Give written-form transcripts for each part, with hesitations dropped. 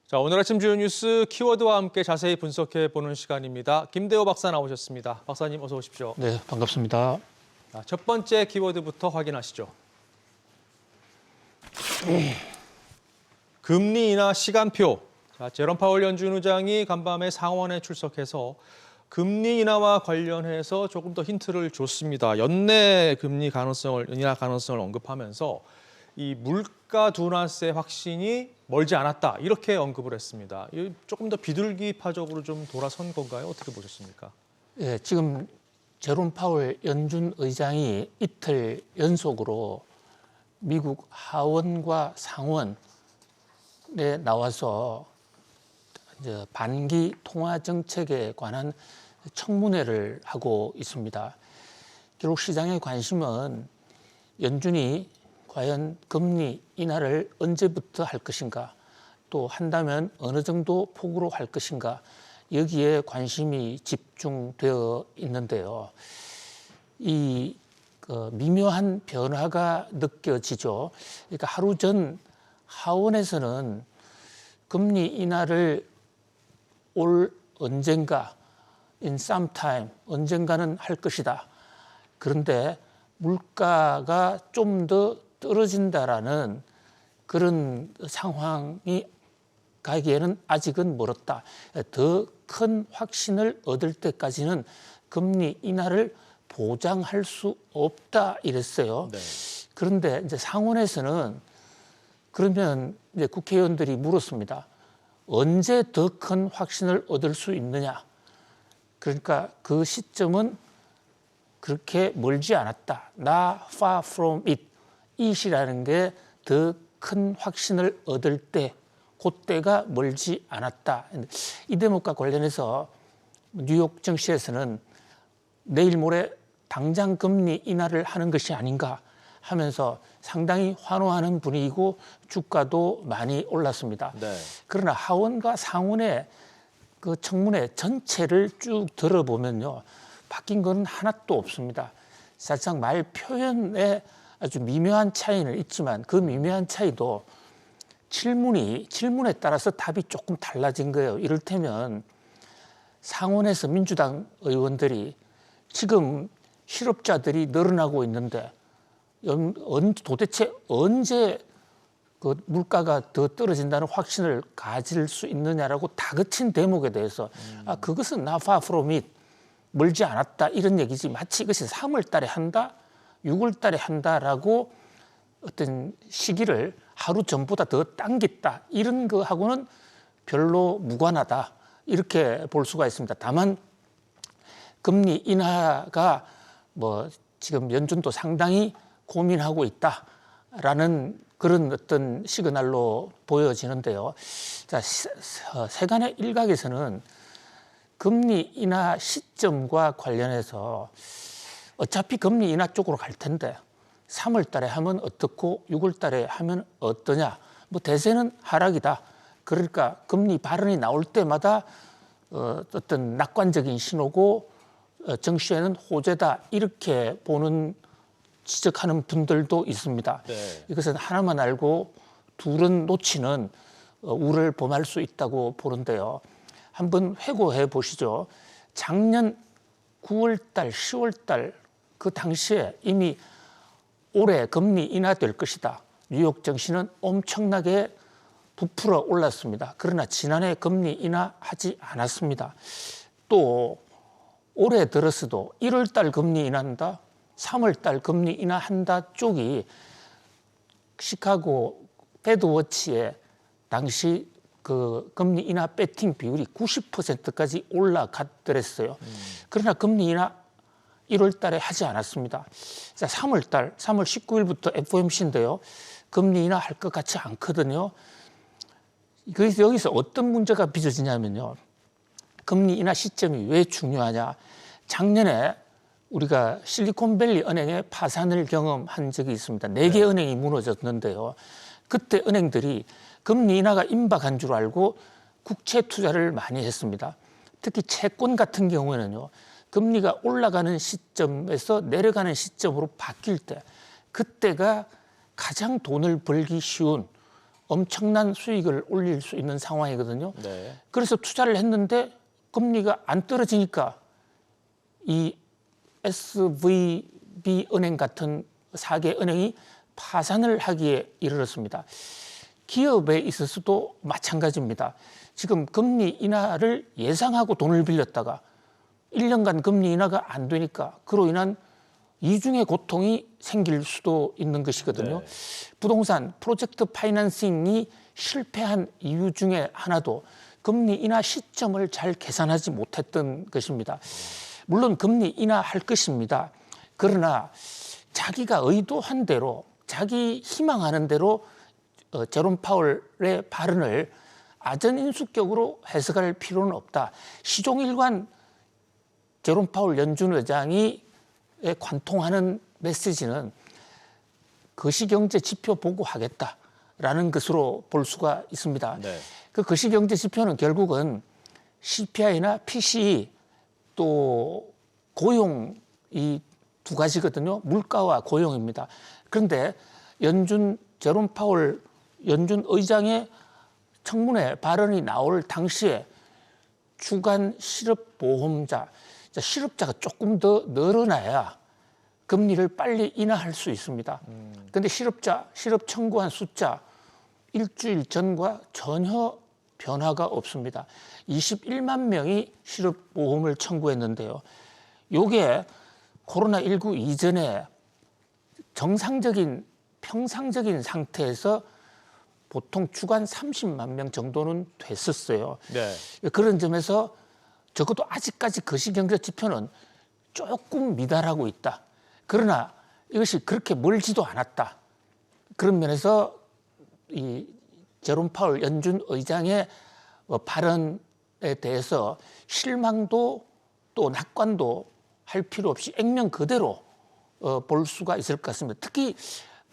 자, 오늘 아침 주요 뉴스 키워드와 함께 자세히 분석해 보는 시간입니다. 김대호 박사 나오셨습니다. 박사님 어서 오십시오. 네, 반갑습니다. 자, 첫 번째 키워드부터 확인하시죠. 금리 인하 시간표. 자, 제롬 파월 연준 의장이 간밤에 상원에 출석해서 금리 인하와 관련해서 조금 더 힌트를 줬습니다. 연내 금리 인하 가능성을 언급하면서 이 물가 둔화세 확신이 멀지 않았다 이렇게 언급을 했습니다. 조금 더 비둘기파적으로 좀 돌아선 건가요? 어떻게 보셨습니까? 예, 지금 제롬 파월 연준 의장이 이틀 연속으로 미국 하원과 상원에 나와서 이제 반기 통화 정책에 관한 청문회를 하고 있습니다. 결국 시장의 관심은 연준이 과연 금리 인하를 언제부터 할 것인가, 또 한다면 어느 정도 폭으로 할 것인가, 여기에 관심이 집중되어 있는데요. 이 미묘한 변화가 느껴지죠. 그러니까 하루 전 하원에서는 금리 인하를 올 언젠가, in some time, 언젠가는 할 것이다. 그런데 물가가 좀 더 떨어진다라는 그런 상황이 가기에는 아직은 멀었다. 더 큰 확신을 얻을 때까지는 금리 인하를 보장할 수 없다 이랬어요. 네. 그런데 이제 상원에서는 그러면 이제 국회의원들이 물었습니다. 언제 더 큰 확신을 얻을 수 있느냐? 그러니까 그 시점은 그렇게 멀지 않았다. Not far from it. it이라는 게 더 큰 확신을 얻을 때, 그때가 멀지 않았다. 이 대목과 관련해서 뉴욕 증시에서는 내일 모레 당장 금리 인하를 하는 것이 아닌가 하면서 상당히 환호하는 분위기고 주가도 많이 올랐습니다. 네. 그러나 하원과 상원의 그 청문회 전체를 쭉 들어보면요, 바뀐 건 하나도 없습니다. 사실상 말 표현에 아주 미묘한 차이는 있지만 그 미묘한 차이도 질문에 따라서 답이 조금 달라진 거예요. 이를테면 상원에서 민주당 의원들이 지금 실업자들이 늘어나고 있는데 도대체 언제 그 물가가 더 떨어진다는 확신을 가질 수 있느냐라고 다그친 대목에 대해서 그것은 not far from it, 멀지 않았다 이런 얘기지, 마치 이것이 3월 달에 한다, 6월 달에 한다라고 어떤 시기를 하루 전보다 더 당겼다 이런 거하고는 별로 무관하다 이렇게 볼 수가 있습니다. 다만 금리 인하가 뭐 지금 연준도 상당히 고민하고 있다라는 그런 어떤 시그널로 보여지는데요. 자, 세간의 일각에서는 금리 인하 시점과 관련해서 어차피 금리 인하 쪽으로 갈 텐데 3월 달에 하면 어떻고 6월 달에 하면 어떠냐. 뭐 대세는 하락이다. 그러니까 금리 발언이 나올 때마다 어떤 낙관적인 신호고 증시에는 호재다 이렇게 보는 지적하는 분들도 있습니다. 네. 이것은 하나만 알고 둘은 놓치는 우를 범할 수 있다고 보는데요. 한번 회고해 보시죠. 작년 9월 달, 10월 달 그 당시에 이미 올해 금리 인하될 것이다. 뉴욕 증시는 엄청나게 부풀어 올랐습니다. 그러나 지난해 금리 인하하지 않았습니다. 또 올해 들어서도 1월 달 금리 인하한다, 3월 달 금리 인하한다 쪽이 시카고 패드워치의 당시 그 금리 인하 배팅 비율이 90%까지 올라갔더랬어요. 그러나 금리 인하 1월 달에 하지 않았습니다. 자, 3월 달, 3월 19일부터 FOMC인데요. 금리 인하 할 것 같지 않거든요. 그래서 여기서 어떤 문제가 빚어지냐면요. 금리 인하 시점이 왜 중요하냐. 작년에 우리가 실리콘밸리 은행의 파산을 경험한 적이 있습니다. 4개 은행이 무너졌는데요. 그때 은행들이 금리 인하가 임박한 줄 알고 국채 투자를 많이 했습니다. 특히 채권 같은 경우에는요. 금리가 올라가는 시점에서 내려가는 시점으로 바뀔 때, 그때가 가장 돈을 벌기 쉬운 엄청난 수익을 올릴 수 있는 상황이거든요. 네. 그래서 투자를 했는데 금리가 안 떨어지니까 이 SVB 은행 같은 4개 은행이 파산을 하기에 이르렀습니다. 기업에 있어서도 마찬가지입니다. 지금 금리 인하를 예상하고 돈을 빌렸다가 1년간 금리 인하가 안 되니까 그로 인한 이중의 고통이 생길 수도 있는 것이거든요. 네. 부동산 프로젝트 파이낸싱이 실패한 이유 중에 하나도 금리 인하 시점을 잘 계산하지 못했던 것입니다. 물론 금리 인하할 것입니다. 그러나 자기가 의도한 대로 자기 희망하는 대로 제롬 파월의 발언을 아전인수격으로 해석할 필요는 없다. 시종일관 제롬 파월 연준 의장이 관통하는 메시지는 거시경제 지표 보고하겠다라는 것으로 볼 수가 있습니다. 네. 그 거시경제 지표는 결국은 CPI나 PCE 또 고용 이 두 가지거든요. 물가와 고용입니다. 그런데 제롬 파월 연준 의장의 청문회 발언이 나올 당시에 주간 실업보험자, 실업자가 조금 더 늘어나야 금리를 빨리 인하할 수 있습니다. 그런데 실업 청구한 숫자 일주일 전과 전혀 변화가 없습니다. 21만 명이 실업보험을 청구했는데요. 요게 코로나19 이전에 정상적인 평상적인 상태에서 보통 주간 30만 명 정도는 됐었어요. 네. 그런 점에서 적어도 아직까지 거시경제 지표는 조금 미달하고 있다. 그러나 이것이 그렇게 멀지도 않았다. 그런 면에서 이 제롬 파월 연준 의장의 발언에 대해서 실망도 또 낙관도 할 필요 없이 액면 그대로 볼 수가 있을 것 같습니다. 특히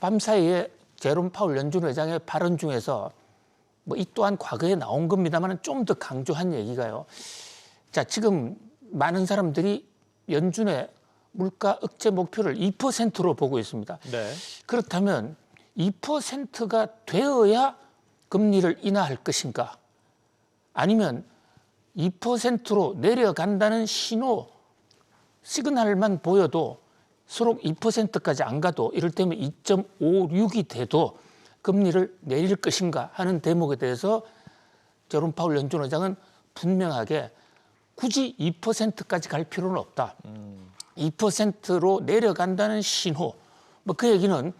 밤사이에 제롬 파월 연준 의장의 발언 중에서 이 또한 과거에 나온 겁니다만 좀 더 강조한 얘기가요. 자, 지금 많은 사람들이 연준의 물가 억제 목표를 2%로 보고 있습니다. 네. 그렇다면 2%가 되어야 금리를 인하할 것인가? 아니면 2%로 내려간다는 신호, 시그널만 보여도 서로 2%까지 안 가도 이를테면 2.56이 돼도 금리를 내릴 것인가 하는 대목에 대해서 제롬 파월 연준 의장은 분명하게 굳이 2%까지 갈 필요는 없다. 2%로 내려간다는 신호. 그 얘기는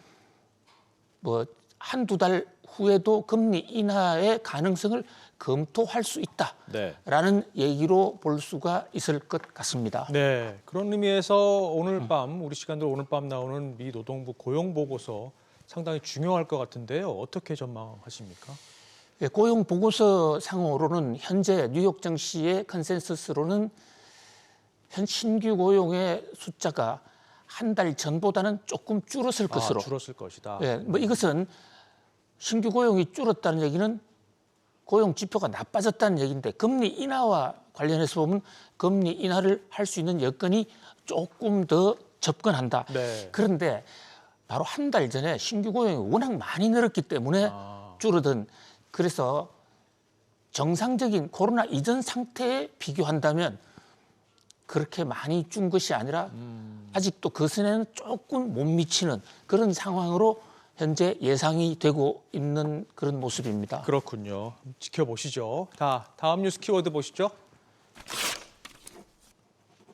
한두 달 후에도 금리 인하의 가능성을 검토할 수 있다라는 네. 얘기로 볼 수가 있을 것 같습니다. 네. 그런 의미에서 오늘 밤 우리 시간대로 오늘 밤 나오는 미 노동부 고용 보고서 상당히 중요할 것 같은데요. 어떻게 전망하십니까? 고용 보고서 상으로는 현재 뉴욕 증시의 컨센서스로는 현 신규 고용의 숫자가 한 달 전보다는 조금 줄었을 것으로. 줄었을 것이다. 예, 이것은 신규 고용이 줄었다는 얘기는 고용 지표가 나빠졌다는 얘기인데 금리 인하와 관련해서 보면 금리 인하를 할 수 있는 여건이 조금 더 접근한다. 네. 그런데 바로 한 달 전에 신규 고용이 워낙 많이 늘었기 때문에 줄어든, 그래서 정상적인 코로나 이전 상태에 비교한다면 그렇게 많이 준 것이 아니라 아직도 그 선에는 조금 못 미치는 그런 상황으로 현재 예상이 되고 있는 그런 모습입니다. 그렇군요. 지켜보시죠. 다음 뉴스 키워드 보시죠.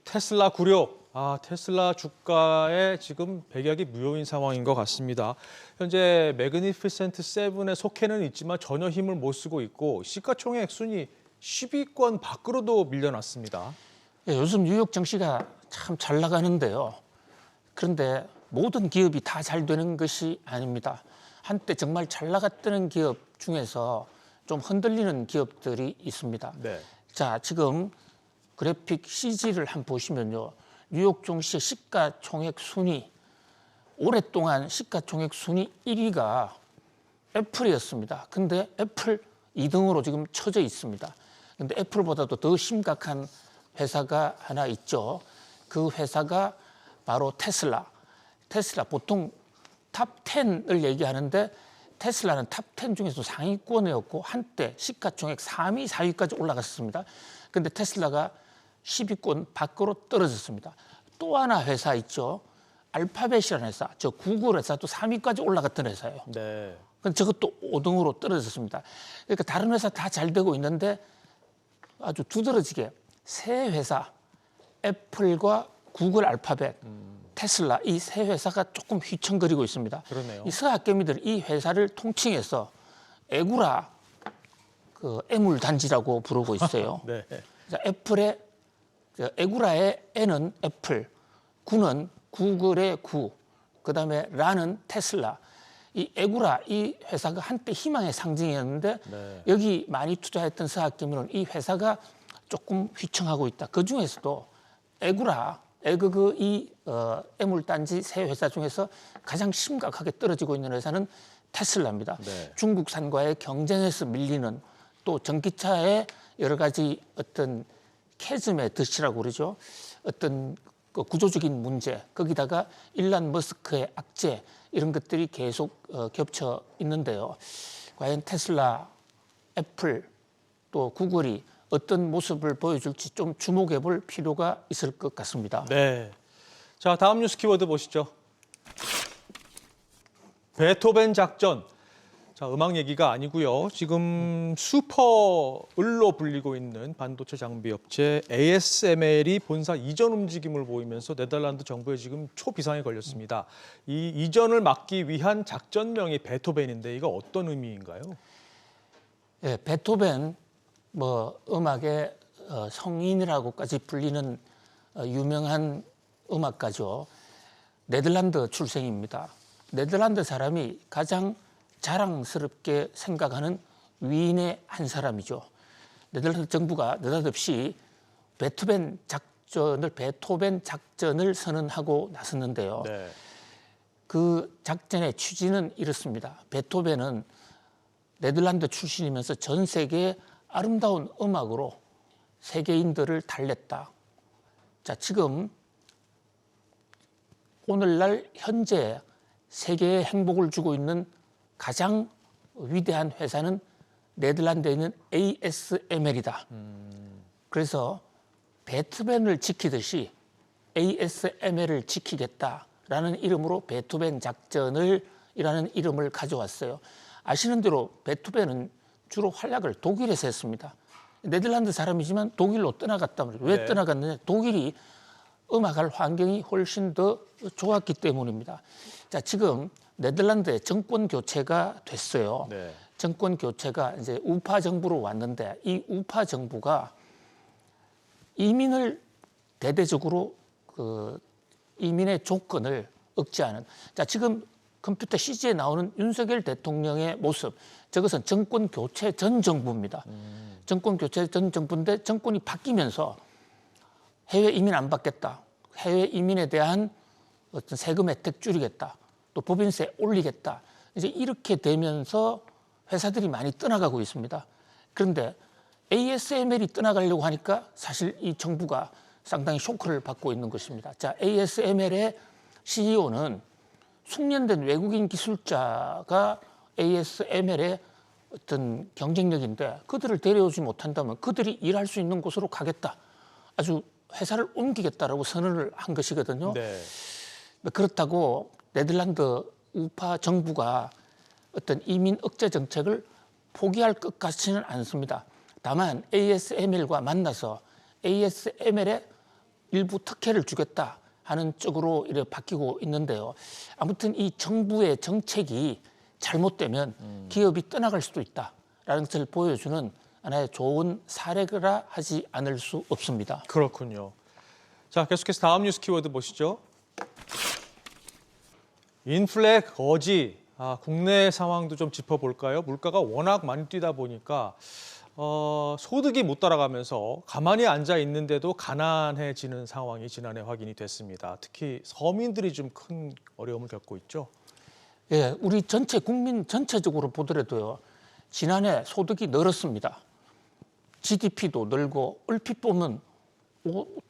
테슬라 굴욕. 테슬라 주가에 지금 배격이 무효인 상황인 것 같습니다. 현재 매그니피센트 7에 속해는 있지만 전혀 힘을 못 쓰고 있고 시가총액 순위 10위권 밖으로도 밀려났습니다. 예, 요즘 뉴욕 증시가 참 잘 나가는데요. 그런데 모든 기업이 다 잘 되는 것이 아닙니다. 한때 정말 잘 나갔던 기업 중에서 좀 흔들리는 기업들이 있습니다. 네. 자, 지금 그래픽 CG를 한번 보시면요. 뉴욕 증시 시가총액 순위, 오랫동안 시가총액 순위 1위가 애플이었습니다. 근데 애플 2등으로 지금 쳐져 있습니다. 근데 애플보다도 더 심각한 회사가 하나 있죠. 그 회사가 바로 테슬라. 테슬라 보통 탑 10을 얘기하는데 테슬라는 탑 10 중에서 상위권이었고 한때 시가총액 3위, 4위까지 올라갔습니다. 그런데 테슬라가 10위권 밖으로 떨어졌습니다. 또 하나 회사 있죠. 알파벳이라는 회사, 저 구글 회사도 3위까지 올라갔던 회사예요. 네. 근데 저것도 5등으로 떨어졌습니다. 그러니까 다른 회사 다 잘 되고 있는데 아주 두드러지게 세 회사, 애플과 구글, 알파벳, 테슬라 이 세 회사가 조금 휘청거리고 있습니다. 그러네요. 이 서학개미들 이 회사를 통칭해서 애구라 그 애물단지라고 부르고 있어요. 네. 자, 애플의 애구라의 애는 애플, 구는 구글의 구, 그다음에 라는 테슬라. 이 애구라 이 회사가 한때 희망의 상징이었는데 네. 여기 많이 투자했던 서학개미는 이 회사가 조금 휘청하고 있다. 그 중에서도 애구라, 애그그 이 애물단지 세 회사 중에서 가장 심각하게 떨어지고 있는 회사는 테슬라입니다. 네. 중국산과의 경쟁에서 밀리는 또 전기차의 여러 가지 어떤 캐즘의 덫이라고 그러죠. 어떤 그 구조적인 문제, 거기다가 일란 머스크의 악재 이런 것들이 계속 겹쳐 있는데요. 과연 테슬라, 애플 또 구글이 어떤 모습을 보여줄지 좀 주목해 볼 필요가 있을 것 같습니다. 네. 자, 다음 뉴스 키워드 보시죠. 베토벤 작전. 자, 음악 얘기가 아니고요. 지금 슈퍼을로 불리고 있는 반도체 장비 업체 ASML이 본사 이전 움직임을 보이면서 네덜란드 정부에 지금 초비상에 걸렸습니다. 이 이전을 막기 위한 작전명이 베토벤인데 이거 어떤 의미인가요? 예, 베토벤 뭐 음악의 성인이라고까지 불리는 유명한 음악가죠. 네덜란드 출생입니다. 네덜란드 사람이 가장 자랑스럽게 생각하는 위인의 한 사람이죠. 네덜란드 정부가 느닷없이 베토벤 작전을 선언하고 나섰는데요. 네. 그 작전의 취지는 이렇습니다. 베토벤은 네덜란드 출신이면서 전 세계의 아름다운 음악으로 세계인들을 달랬다. 자, 지금 오늘날 현재 세계에 행복을 주고 있는 가장 위대한 회사는 네덜란드에 있는 ASML이다. 그래서 베토벤을 지키듯이 ASML을 지키겠다라는 이름으로 베토벤 작전이라는 이름을 가져왔어요. 아시는 대로 베토벤은 주로 활약을 독일에서 했습니다. 네덜란드 사람이지만 독일로 떠나갔단 말이에요. 왜 네. 떠나갔느냐? 독일이 음악할 환경이 훨씬 더 좋았기 때문입니다. 자, 지금 네덜란드에 정권 교체가 됐어요. 네. 정권 교체가 이제 우파 정부로 왔는데 이 우파 정부가 이민을 대대적으로 그 이민의 조건을 억제하는. 자, 지금 컴퓨터 CG에 나오는 윤석열 대통령의 모습, 저것은 정권 교체 전 정부입니다. 정권 교체 전 정부인데 정권이 바뀌면서 해외 이민 안 받겠다. 해외 이민에 대한 어떤 세금 혜택 줄이겠다. 또 법인세 올리겠다. 이제 이렇게 되면서 회사들이 많이 떠나가고 있습니다. 그런데 ASML이 떠나가려고 하니까 사실 이 정부가 상당히 쇼크를 받고 있는 것입니다. 자, ASML의 CEO는 숙련된 외국인 기술자가 ASML의 어떤 경쟁력인데 그들을 데려오지 못한다면 그들이 일할 수 있는 곳으로 가겠다. 아주 회사를 옮기겠다라고 선언을 한 것이거든요. 네. 그렇다고 네덜란드 우파 정부가 어떤 이민 억제 정책을 포기할 것 같지는 않습니다. 다만 ASML과 만나서 ASML에 일부 특혜를 주겠다 하는 쪽으로 이렇게 바뀌고 있는데요. 아무튼 이 정부의 정책이 잘못되면 기업이 떠나갈 수도 있다라는 것을 보여주는 하나의 좋은 사례라 하지 않을 수 없습니다. 그렇군요. 자, 계속해서 다음 뉴스 키워드 보시죠. 인플레 거지. 국내 상황도 좀 짚어볼까요? 물가가 워낙 많이 뛰다 보니까 소득이 못 따라가면서 가만히 앉아 있는데도 가난해지는 상황이 지난해 확인이 됐습니다. 특히 서민들이 좀 큰 어려움을 겪고 있죠. 예, 우리 전체 국민 전체적으로 보더라도요. 지난해 소득이 늘었습니다. GDP도 늘고 얼핏 보면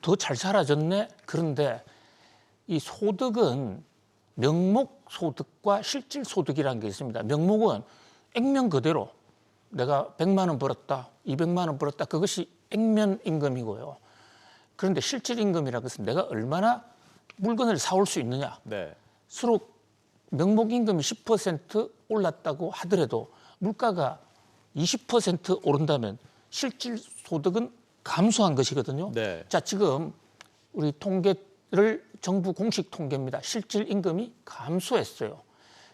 더 잘 살아졌네. 그런데 이 소득은 명목 소득과 실질 소득이라는 게 있습니다. 명목은 액면 그대로 내가 100만 원 벌었다, 200만 원 벌었다. 그것이 액면 임금이고요. 그런데 실질 임금이라는 것은 내가 얼마나 물건을 사올 수 있느냐. 네. 서로 명목 임금이 10% 올랐다고 하더라도 물가가 20% 오른다면 실질 소득은 감소한 것이거든요. 네. 자, 지금 우리 통계를 정부 공식 통계입니다. 실질 임금이 감소했어요.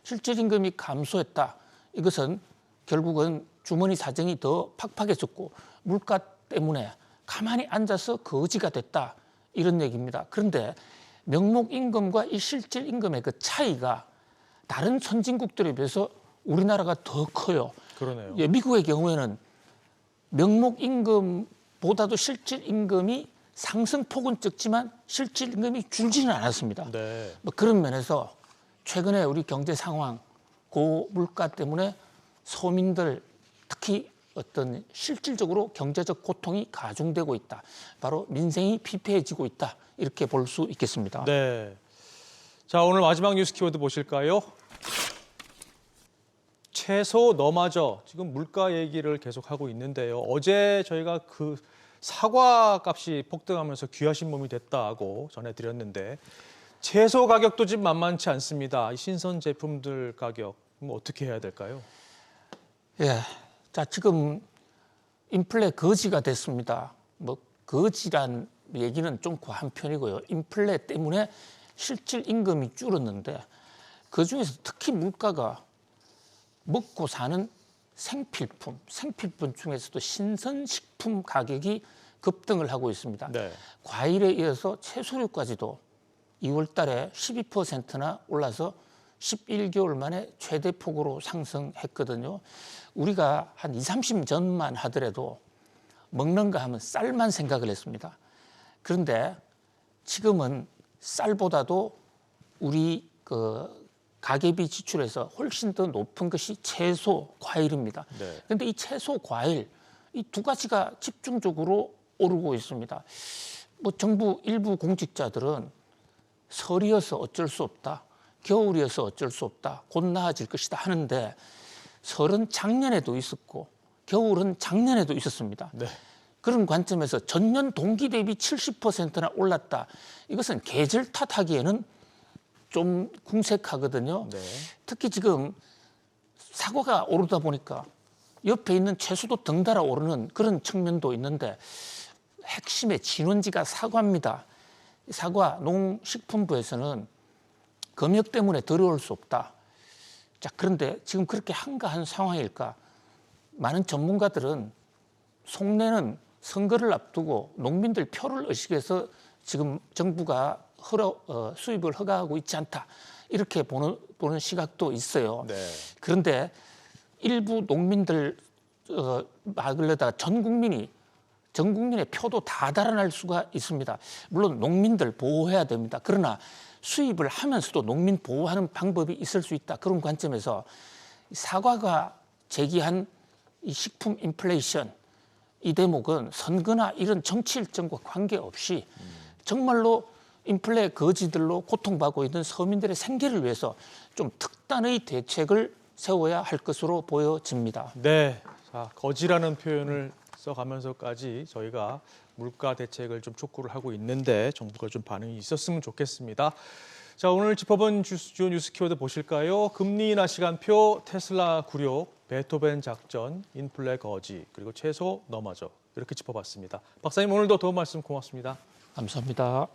실질 임금이 감소했다. 이것은 결국은 주머니 사정이 더 팍팍해졌고 물가 때문에 가만히 앉아서 거지가 됐다. 이런 얘기입니다. 그런데 명목 임금과 이 실질 임금의 그 차이가 다른 선진국들에 비해서 우리나라가 더 커요. 그러네요. 예, 미국의 경우에는 명목 임금보다도 실질 임금이 상승폭은 적지만 실질 임금이 줄지는 않았습니다. 네. 뭐 그런 면에서 최근에 우리 경제 상황, 고물가 때문에 서민들 특히 어떤 실질적으로 경제적 고통이 가중되고 있다. 바로 민생이 피폐해지고 있다. 이렇게 볼 수 있겠습니다. 네. 자, 오늘 마지막 뉴스 키워드 보실까요? 채소 너마저 지금 물가 얘기를 계속하고 있는데요. 어제 저희가 그 사과 값이 폭등하면서 귀하신 몸이 됐다고 전해드렸는데 채소 가격도 지금 만만치 않습니다. 이 신선 제품들 가격 어떻게 해야 될까요? 예. 자, 지금 인플레 거지가 됐습니다. 뭐 거지란 얘기는 좀 과한 편이고요. 인플레 때문에 실질 임금이 줄었는데 그중에서 특히 물가가 먹고 사는 생필품 중에서도 신선식품 가격이 급등을 하고 있습니다. 네. 과일에 이어서 채소류까지도 2월 달에 12%나 올라서 11개월 만에 최대 폭으로 상승했거든요. 우리가 한 20, 30년 전만 하더라도 먹는가 하면 쌀만 생각을 했습니다. 그런데 지금은 쌀보다도 우리 그 가계비 지출에서 훨씬 더 높은 것이 채소, 과일입니다. 네. 그런데 이 채소, 과일 이 두 가지가 집중적으로 오르고 있습니다. 뭐 정부 일부 공직자들은 설이어서 어쩔 수 없다. 겨울이어서 어쩔 수 없다. 곧 나아질 것이다 하는데 설은 작년에도 있었고 겨울은 작년에도 있었습니다. 네. 그런 관점에서 전년 동기 대비 70%나 올랐다. 이것은 계절 탓하기에는 좀 궁색하거든요. 네. 특히 지금 사과가 오르다 보니까 옆에 있는 채소도 덩달아 오르는 그런 측면도 있는데 핵심의 진원지가 사과입니다. 사과 농식품부에서는 검역 때문에 들어올 수 없다. 자, 그런데 지금 그렇게 한가한 상황일까? 많은 전문가들은 속내는 선거를 앞두고 농민들 표를 의식해서 지금 정부가 수입을 허가하고 있지 않다. 이렇게 보는 시각도 있어요. 네. 그런데 일부 농민들 막으려다 전 국민의 표도 다 달아날 수가 있습니다. 물론 농민들 보호해야 됩니다. 그러나 수입을 하면서도 농민 보호하는 방법이 있을 수 있다. 그런 관점에서 사과가 제기한 이 식품 인플레이션 이 대목은 선거나 이런 정치 일정과 관계없이 정말로 인플레 거지들로 고통받고 있는 서민들의 생계를 위해서 좀 특단의 대책을 세워야 할 것으로 보여집니다. 네. 자, 거지라는 표현을 써가면서까지 저희가 물가 대책을 좀 촉구를 하고 있는데 정부가 좀 반응이 있었으면 좋겠습니다. 자, 오늘 짚어본 주요 뉴스 키워드 보실까요? 금리 인하 시간표, 테슬라 굴욕, 베토벤 작전, 인플레 거지, 그리고 채소 너마저 이렇게 짚어봤습니다. 박사님 오늘도 도움 말씀 고맙습니다. 감사합니다.